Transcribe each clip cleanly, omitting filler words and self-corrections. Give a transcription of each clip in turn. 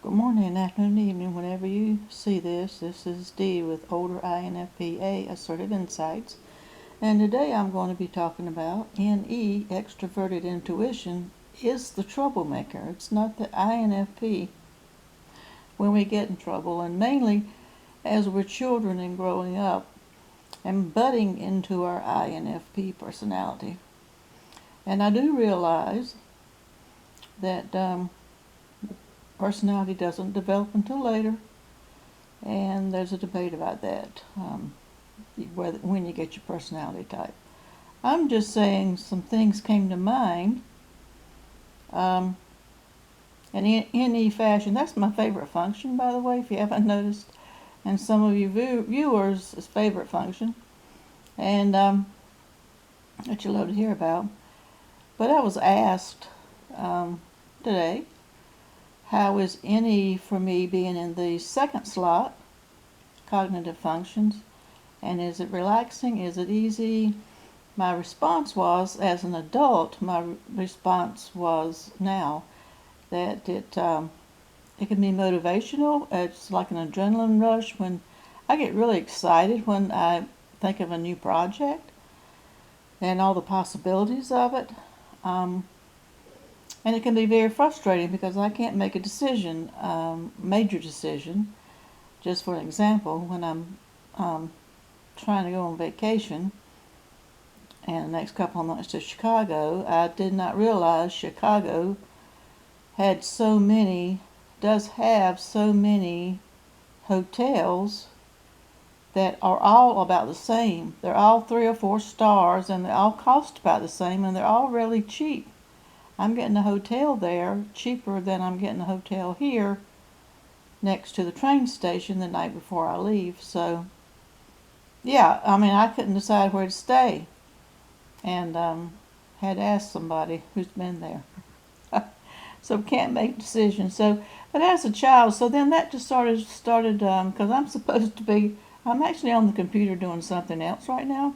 Good morning, afternoon, evening, whenever you see this. This is Dee with Older INFP-A Assertive Insights. And today I'm going to be talking about NE, Extroverted Intuition, is the troublemaker. It's not the INFP when we get in trouble. And mainly as we're children and growing up and budding into our INFP personality. And I do realize that personality doesn't develop until later, and there's a debate about that, when you get your personality type. I'm just saying some things came to mind, and in NE fashion. That's my favorite function, by the way, if you haven't noticed, and some of you viewers' favorite function, and that you love to hear about. But I was asked today, how is NE for me being in the second slot, cognitive functions, and is it relaxing? Is it easy? My response was, as an adult, my response was now that it can be motivational. It's like an adrenaline rush when I get really excited when I think of a new project and all the possibilities of it. And it can be very frustrating because I can't make a decision, major decision. Just for an example, when I'm trying to go on vacation and the next couple of months to Chicago, I did not realize Chicago does have so many hotels that are all about the same. They're all 3 or 4 stars, and they all cost about the same, and they're all really cheap. I'm getting a hotel there cheaper than I'm getting a hotel here next to the train station the night before I leave. So, yeah, I mean, I couldn't decide where to stay, and had to ask somebody who's been there. So can't make decisions. So, but as a child, so then that just started because I'm actually on the computer doing something else right now,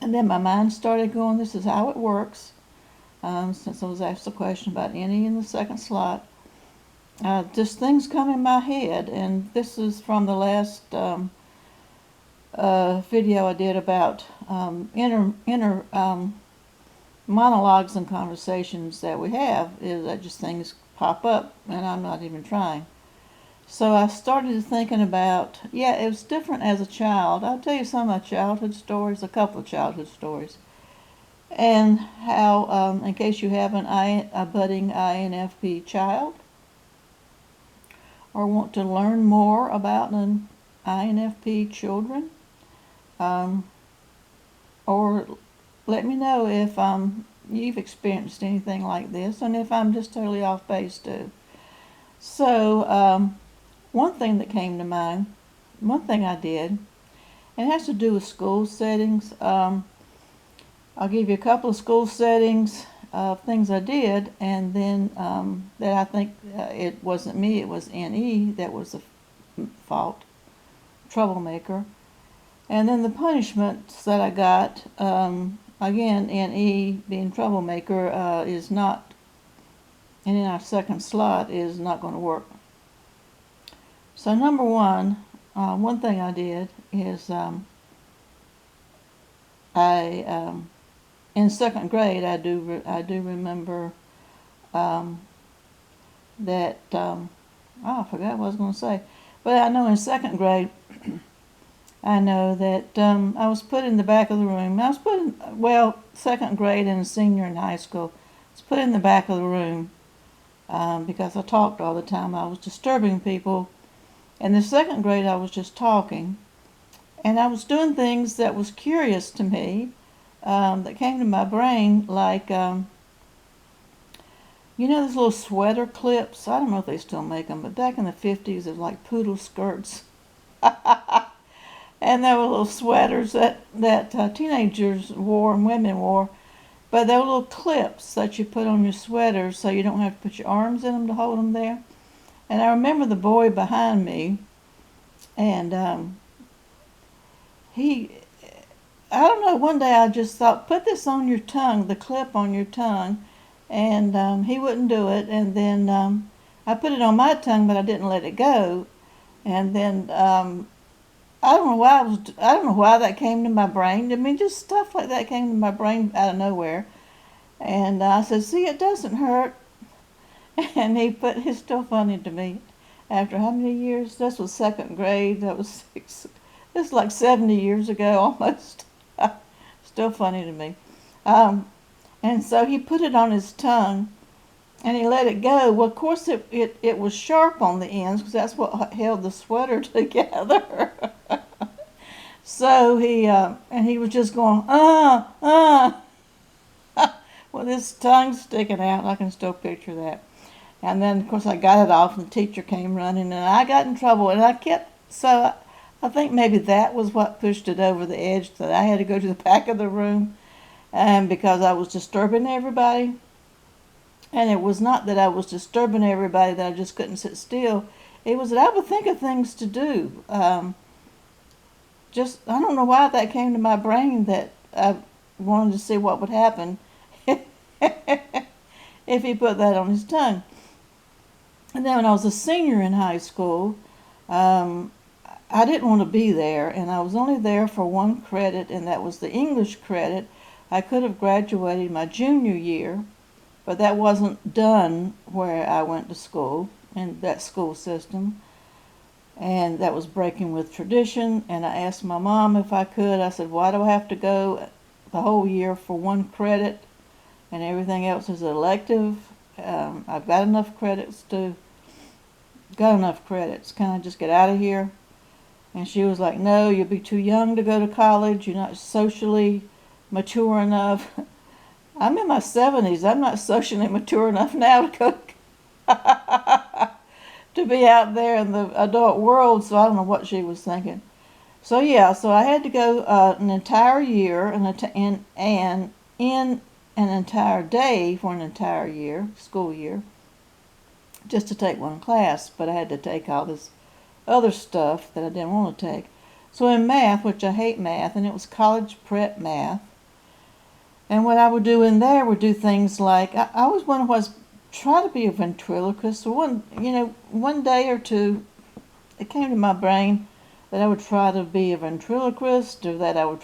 and then my mind started going, this is how it works. Since I was asked a question about NE in the second slot, just things come in my head, and this is from the last video I did about inner monologues and conversations that we have, is that just things pop up and I'm not even trying. So I started thinking about, it was different as a child. I'll tell you some of my childhood stories, a couple of childhood stories, and how, in case you have a budding INFP child or want to learn more about an INFP children, or let me know if you've experienced anything like this, and if I'm just totally off base too. So one thing that came to mind, one thing I did, and it has to do with school settings. I'll give you a couple of school settings of things I did, and then that I think it wasn't me, it was NE that was the fault, troublemaker. And then the punishments that I got, again, NE being troublemaker, is not, and in our second slot is not going to work. So number one thing I did is in second grade, I do remember that I forgot what I was going to say, but I know in second grade, I know that I was put in the back of the room. Second grade and a senior in high school, I was put in the back of the room because I talked all the time. I was disturbing people. In the second grade, I was just talking, and I was doing things that was curious to me. That came to my brain, like, those little sweater clips? I don't know if they still make them, but back in the 50s, it was like poodle skirts. And there were little sweaters that teenagers wore and women wore, but they were little clips that you put on your sweaters so you don't have to put your arms in them to hold them there. And I remember the boy behind me, and I don't know, one day I just thought, put this on your tongue, the clip on your tongue, and he wouldn't do it, and then I put it on my tongue, but I didn't let it go. And then I don't know why that came to my brain. I mean, just stuff like that came to my brain out of nowhere. And I said, "See, it doesn't hurt." And it's still funny to me. After how many years? This was second grade. That was six. This is like 70 years ago almost. Still funny to me. Um, and so he put it on his tongue and he let it go. Well, of course, it was sharp on the ends because that's what held the sweater together. So and he was just going, with his tongue sticking out. I can still picture that. And then, of course, I got it off, and the teacher came running, and I got in trouble. And I think maybe that was what pushed it over the edge, that I had to go to the back of the room, and because I was disturbing everybody. And it was not that I was disturbing everybody, that I just couldn't sit still. It was that I would think of things to do. I don't know why that came to my brain, that I wanted to see what would happen if he put that on his tongue. And then when I was a senior in high school, I didn't want to be there, and I was only there for one credit, and that was the English credit. I could have graduated my junior year, but that wasn't done where I went to school, in that school system. And that was breaking with tradition, and I asked my mom if I could. I said, "Why do I have to go the whole year for one credit, and everything else is elective? I've got enough credits. Can I just get out of here?" And she was like, "No, you'll be too young to go to college. You're not socially mature enough." I'm in my 70s. I'm not socially mature enough now to go to be out there in the adult world, so I don't know what she was thinking. So yeah, so I had to go an entire year and in an entire day for an entire year, school year, just to take one class. But I had to take all this other stuff that I didn't want to take. So in math, which I hate math, and it was college prep math, and what I would do in there would do things like, I always wondered was try to be a ventriloquist. So one day or two, it came to my brain that I would try to be a ventriloquist, or that I would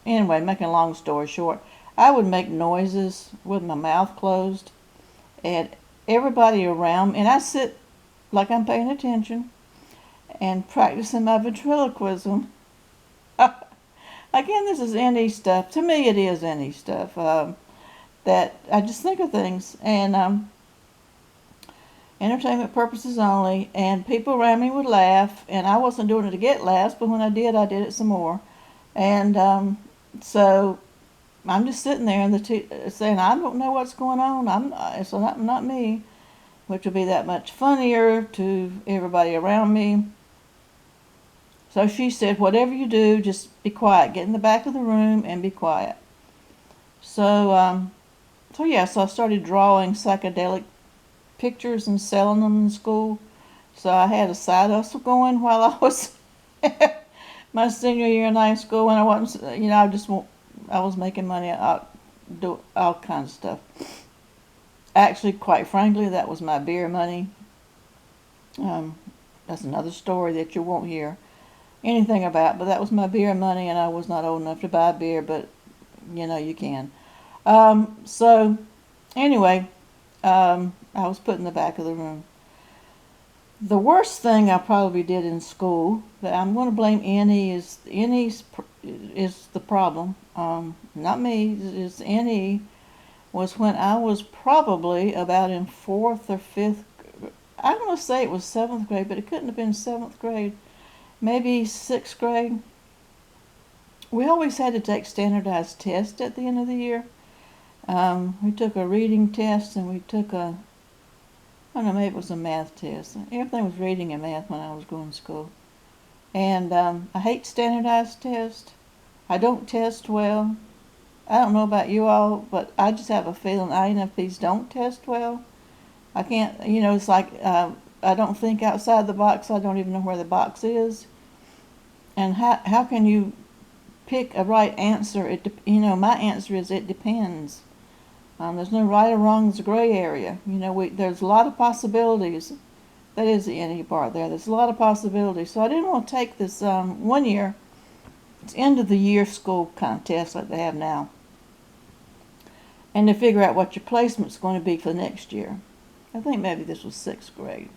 anyway, making a long story short, I would make noises with my mouth closed, and everybody around me, and I sit like I'm paying attention and practicing my ventriloquism. Again, this is NE stuff. To me, it is NE stuff. That I just think of things, and entertainment purposes only, and people around me would laugh, and I wasn't doing it to get laughs, but when I did it some more. And so I'm just sitting there, and saying, "I don't know what's going on. It's not me," which would be that much funnier to everybody around me. So she said, "Whatever you do, just be quiet. Get in the back of the room and be quiet." So so I started drawing psychedelic pictures and selling them in school. So I had a side hustle going while I was my senior year in high school, when I wasn't, I was making money. I do all kinds of stuff. Actually, quite frankly, that was my beer money. That's another story that you won't hear anything about, but that was my beer money, and I was not old enough to buy beer, but you can. So anyway, I was put in the back of the room. The worst thing I probably did in school, that I'm going to blame NE, is the problem. Not me. It's NE. Was when I was probably about in 4th or 5th. I'm going to say it was 7th grade, but it couldn't have been 7th grade. Maybe 6th grade. We always had to take standardized tests at the end of the year. We took a reading test, and we took I don't know, maybe it was a math test. Everything was reading and math when I was going to school. And I hate standardized tests. I don't test well. I don't know about you all, but I just have a feeling INFPs don't test well. I can't, it's like I don't think outside the box. I don't even know where the box is. And how can you pick a right answer? My answer is it depends. There's no right or wrong. There's a gray area. There's a lot of possibilities. That is the NE part there. There's a lot of possibilities. So I didn't want to take this 1 year. It's end of the year school contest like they have now. And to figure out what your placement's going to be for next year. I think maybe this was 6th grade.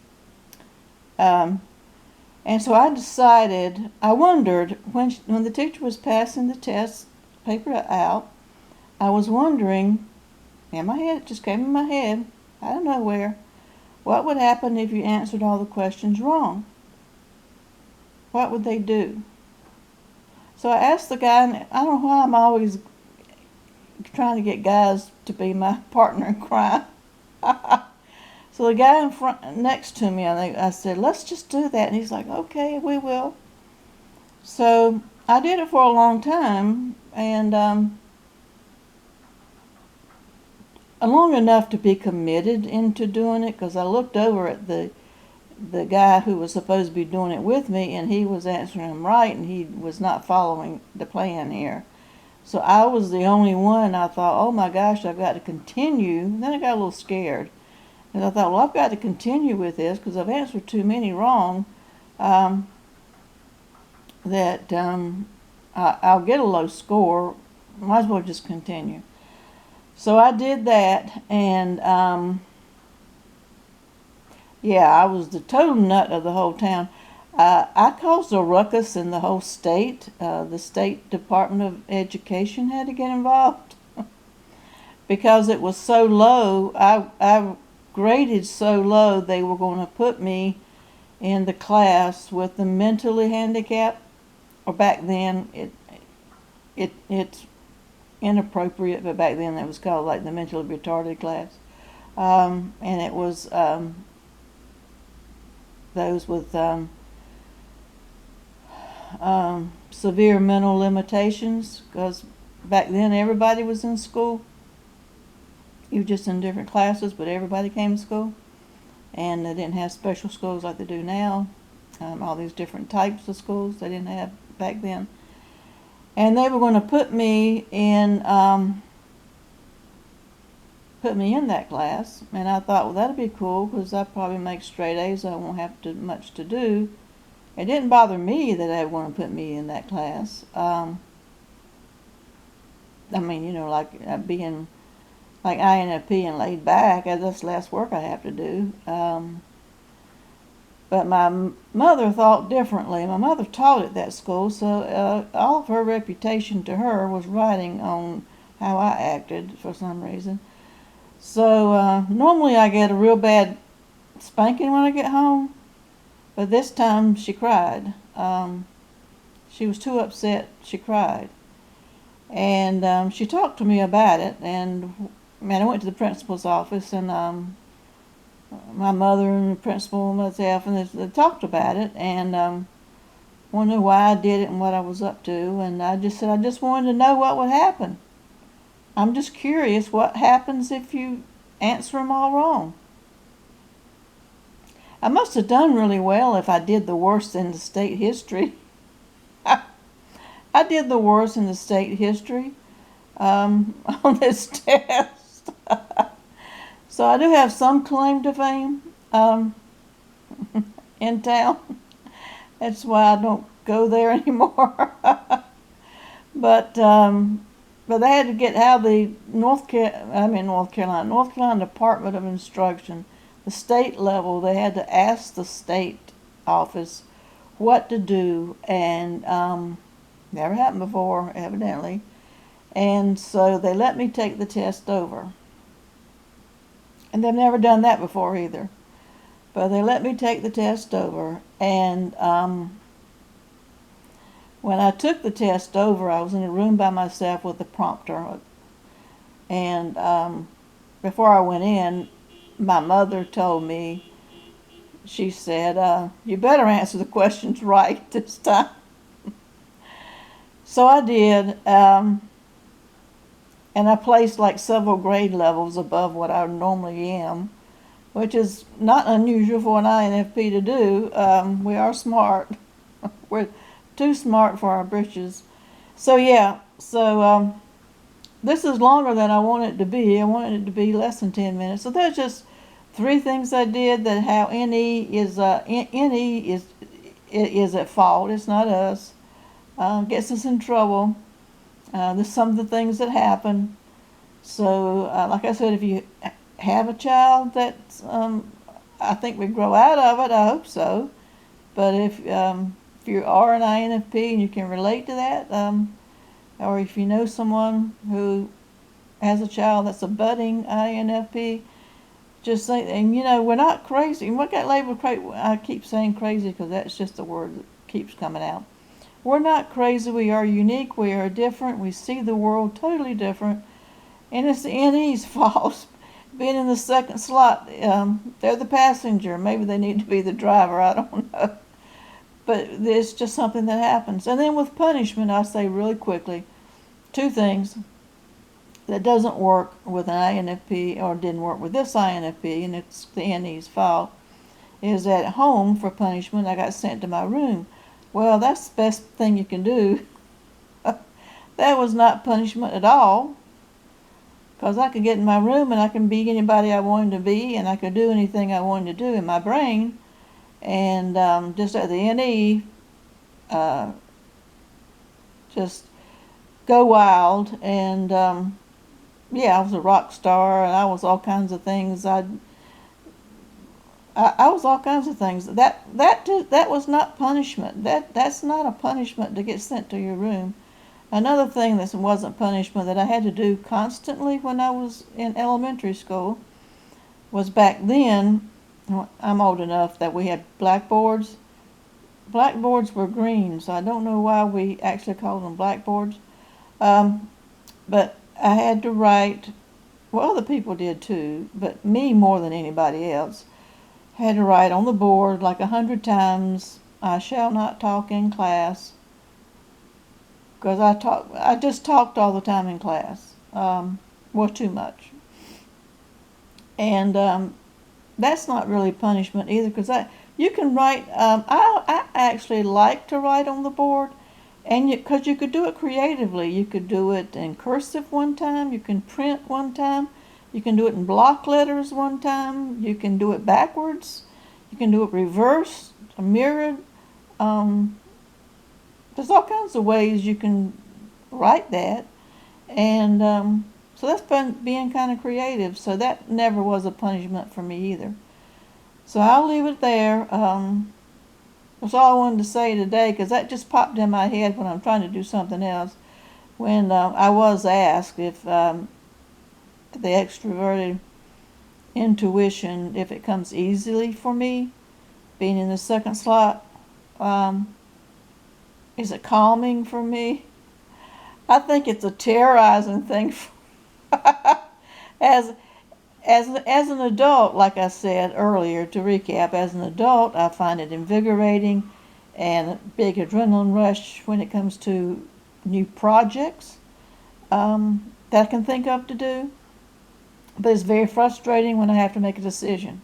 And so I decided, I wondered, when the teacher was passing the test paper out, I was wondering, in my head, it just came in my head, I don't know where, what would happen if you answered all the questions wrong? What would they do? So I asked the guy, and I don't know why I'm always trying to get guys to be my partner in crime. So the guy in front, next to me, I said, let's just do that. And he's like, okay, we will. So I did it for a long time, and long enough to be committed into doing it, because I looked over at the guy who was supposed to be doing it with me, and he was answering them right, and he was not following the plan here. So I was the only one. I thought, oh my gosh, I've got to continue. And then I got a little scared. And I thought, well, I've got to continue with this because I've answered too many wrong, I'll get a low score. Might as well just continue. So I did that, and yeah, I was the total nut of the whole town. I caused a ruckus in the whole state. The State Department of Education had to get involved because it was so low. I graded so low they were going to put me in the class with the mentally handicapped, or back then it's inappropriate, but back then it was called like the mentally retarded class, and it was those with severe mental limitations, because back then everybody was in school. You were just in different classes, but everybody came to school, and they didn't have special schools like they do now. All these different types of schools they didn't have back then. And they were going to put me in that class, and I thought, well, that'd be cool because I probably make straight A's. I won't have much to do. It didn't bother me that they want to put me in that class. I mean, like being like INFP and laid back, that's less work I have to do. But my mother thought differently. My mother taught at that school, so all of her reputation to her was riding on how I acted for some reason. So normally I get a real bad spanking when I get home, but this time she cried. She was too upset. She cried. And she talked to me about it, and I went to the principal's office, and my mother and the principal and myself, and they talked about it, and wondered why I did it and what I was up to. And I just said I just wanted to know what would happen. I'm just curious what happens if you answer them all wrong. I must have done really well if I did the worst in the state history. I did the worst in the state history on this test. So I do have some claim to fame in town. That's why I don't go there anymore. But they had to get how the North Carolina Department of Instruction, the state level, they had to ask the state office what to do, and never happened before, evidently. And so they let me take the test over. And they've never done that before either. But they let me take the test over, and when I took the test over, I was in a room by myself with the prompter. And before I went in, my mother told me, she said, you better answer the questions right this time. So I did, and I placed like several grade levels above what I normally am, which is not unusual for an INFP to do. We are smart. We're too smart for our britches. So yeah, this is longer than I want it to be. I wanted it to be less than 10 minutes. So there's just 3 things I did that how NE is at fault. It's not us. Gets us in trouble. There's some of the things that happen. So, like I said, if you have a child that's, I think we grow out of it. I hope so. But if you are an INFP and you can relate to that, or if you know someone who has a child that's a budding INFP, just say, and we're not crazy. And what got labeled crazy, I keep saying crazy because that's just the word that keeps coming out. We're not crazy. We are unique. We are different. We see the world totally different. And it's the NE's fault. Being in the second slot, they're the passenger. Maybe they need to be the driver. I don't know. But it's just something that happens. And then with punishment, I say really quickly, 2 things that doesn't work with an INFP, or didn't work with this INFP, and it's the NE's fault, is at home for punishment, I got sent to my room. Well, that's the best thing you can do. That was not punishment at all, because I could get in my room and I can be anybody I wanted to be, and I could do anything I wanted to do in my brain. And just at the NE, just go wild. And yeah, I was a rock star, and I was all kinds of things. I was all kinds of things. That was not punishment. That's not a punishment to get sent to your room. Another thing that wasn't punishment that I had to do constantly when I was in elementary school was, back then, I'm old enough that we had blackboards. Blackboards were green, so I don't know why we actually called them blackboards. But I had to write, well, other people did too, but me more than anybody else, had to write on the board like 100 times, "I shall not talk in class," because I just talked all the time in class. Well, too much. And that's not really punishment either, because you can write. I actually like to write on the board, and because you could do it creatively. You could do it in cursive one time. You can print one time. You can do it in block letters one time. You can do it backwards. You can do it reversed, mirrored. There's all kinds of ways you can write that. And so that's being kind of creative. So that never was a punishment for me either. So I'll leave it there. That's all I wanted to say today, because that just popped in my head when I'm trying to do something else. When I was asked if the extroverted intuition, if it comes easily for me, being in the second slot, is it calming for me? I think it's a terrorizing thing. As an adult, like I said earlier, to recap, as an adult, I find it invigorating and a big adrenaline rush when it comes to new projects that I can think of to do. But it's very frustrating when I have to make a decision.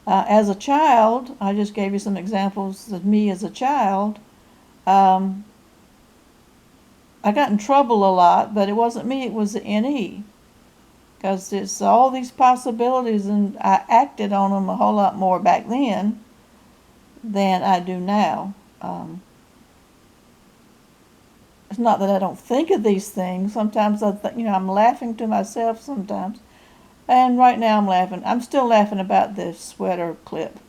As a child, I just gave you some examples of me as a child. I got in trouble a lot, but it wasn't me, it was the NE. Because it's all these possibilities, and I acted on them a whole lot more back then than I do now. It's not that I don't think of these things. Sometimes I'm laughing to myself sometimes. And right now I'm laughing. I'm still laughing about this sweater clip.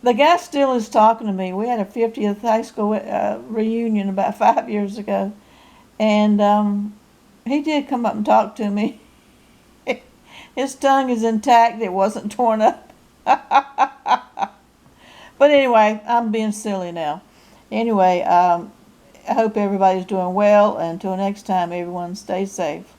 The guy still is talking to me. We had a 50th high school reunion about 5 years ago. And he did come up and talk to me. His tongue is intact. It wasn't torn up. But anyway, I'm being silly now. Anyway, I hope everybody's doing well. Until next time, everyone stay safe.